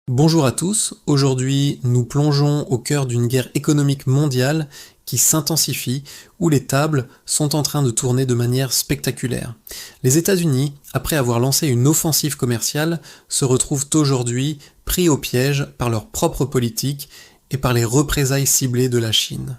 Bonjour à tous, aujourd'hui nous plongeons au cœur d'une guerre économique mondiale qui s'intensifie, où les tables sont en train de tourner de manière spectaculaire. Les États-Unis, après avoir lancé une offensive commerciale, se retrouvent aujourd'hui pris au piège par leur propre politique et par les représailles ciblées de la Chine.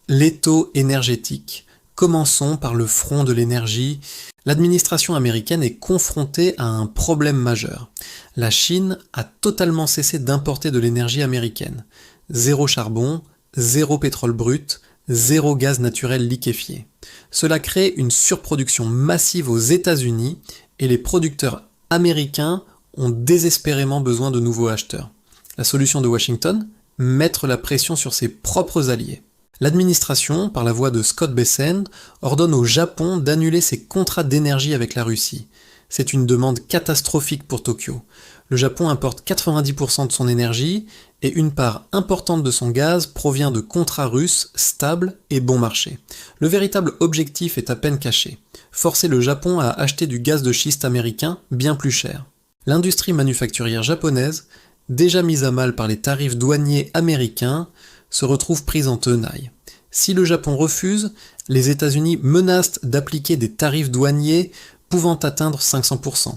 L'étau énergétique. Commençons par le front de l'énergie. L'administration américaine est confrontée à un problème majeur. La Chine a totalement cessé d'importer de l'énergie américaine. Zéro charbon, zéro pétrole brut, zéro gaz naturel liquéfié. Cela crée une surproduction massive aux États-Unis et les producteurs américains ont désespérément besoin de nouveaux acheteurs. La solution de Washington? Mettre la pression sur ses propres alliés. L'administration, par la voix de Scott Bessent, ordonne au Japon d'annuler ses contrats d'énergie avec la Russie. C'est une demande catastrophique pour Tokyo. Le Japon importe 90% de son énergie et une part importante de son gaz provient de contrats russes stables et bon marché. Le véritable objectif est à peine caché. Forcer le Japon à acheter du gaz de schiste américain bien plus cher. L'industrie manufacturière japonaise, déjà mise à mal par les tarifs douaniers américains, se retrouve prise en tenaille. Si le Japon refuse, les États-Unis menacent d'appliquer des tarifs douaniers pouvant atteindre 500%,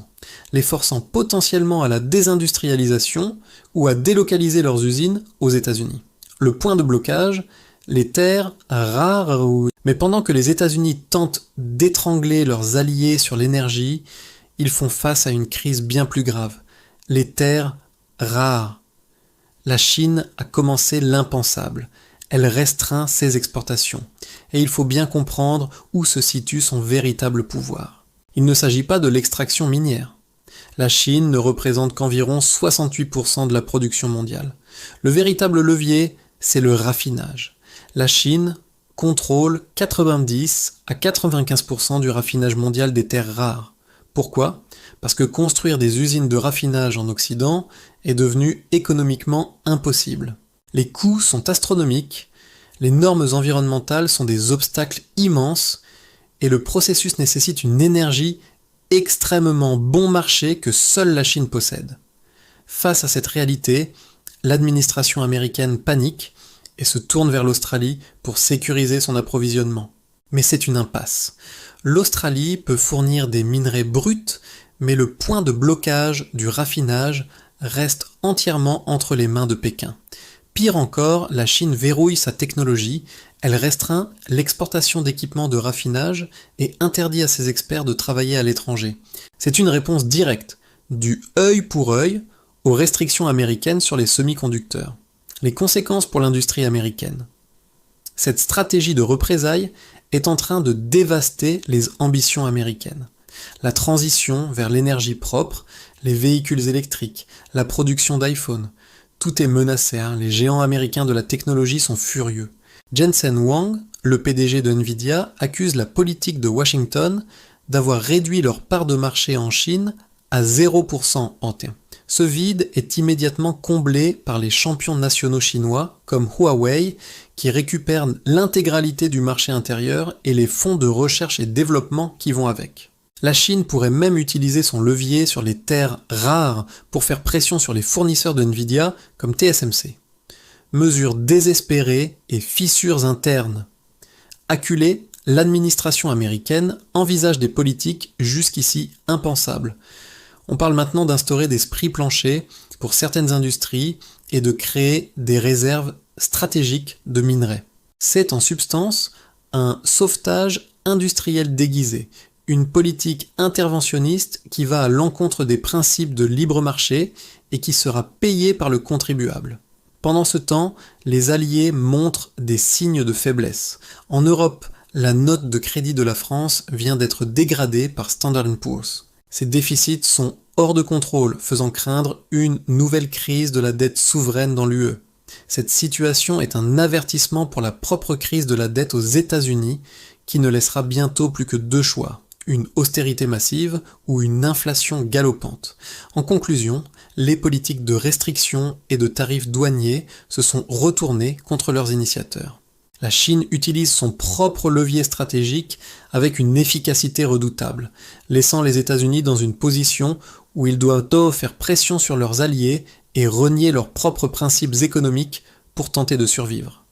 les forçant potentiellement à la désindustrialisation ou à délocaliser leurs usines aux États-Unis. Le point de blocage, les terres rares. Mais pendant que les États-Unis tentent d'étrangler leurs alliés sur l'énergie, ils font face à une crise bien plus grave, les terres rares. La Chine a commencé l'impensable. Elle restreint ses exportations. Et il faut bien comprendre où se situe son véritable pouvoir. Il ne s'agit pas de l'extraction minière. La Chine ne représente qu'environ 68% de la production mondiale. Le véritable levier, c'est le raffinage. La Chine contrôle 90 à 95% du raffinage mondial des terres rares. Pourquoi ? Parce que construire des usines de raffinage en Occident est devenu économiquement impossible. Les coûts sont astronomiques, les normes environnementales sont des obstacles immenses et le processus nécessite une énergie extrêmement bon marché que seule la Chine possède. Face à cette réalité, l'administration américaine panique et se tourne vers l'Australie pour sécuriser son approvisionnement. Mais c'est une impasse. L'Australie peut fournir des minerais bruts, mais le point de blocage du raffinage reste entièrement entre les mains de Pékin. Pire encore, la Chine verrouille sa technologie, elle restreint l'exportation d'équipements de raffinage et interdit à ses experts de travailler à l'étranger. C'est une réponse directe, du œil pour œil, aux restrictions américaines sur les semi-conducteurs. Les conséquences pour l'industrie américaine. Cette stratégie de représailles est en train de dévaster les ambitions américaines. La transition vers l'énergie propre, les véhicules électriques, la production d'iPhone, tout est menacé, les géants américains de la technologie sont furieux. Jensen Huang, le PDG de Nvidia, accuse la politique de Washington d'avoir réduit leur part de marché en Chine à 0% en T1. Ce vide est immédiatement comblé par les champions nationaux chinois comme Huawei qui récupèrent l'intégralité du marché intérieur et les fonds de recherche et développement qui vont avec. La Chine pourrait même utiliser son levier sur les terres rares pour faire pression sur les fournisseurs de Nvidia comme TSMC. Mesures désespérées et fissures internes. Acculée, l'administration américaine envisage des politiques jusqu'ici impensables. On parle maintenant d'instaurer des prix planchers pour certaines industries et de créer des réserves stratégiques de minerais. C'est en substance un sauvetage industriel déguisé, une politique interventionniste qui va à l'encontre des principes de libre marché et qui sera payée par le contribuable. Pendant ce temps, les alliés montrent des signes de faiblesse. En Europe, la note de crédit de la France vient d'être dégradée par Standard & Poor's. Ces déficits sont hors de contrôle, faisant craindre une nouvelle crise de la dette souveraine dans l'UE. Cette situation est un avertissement pour la propre crise de la dette aux États-Unis, qui ne laissera bientôt plus que deux choix, une austérité massive ou une inflation galopante. En conclusion, les politiques de restriction et de tarifs douaniers se sont retournées contre leurs initiateurs. La Chine utilise son propre levier stratégique avec une efficacité redoutable, laissant les États-Unis dans une position où ils doivent faire pression sur leurs alliés et renier leurs propres principes économiques pour tenter de survivre.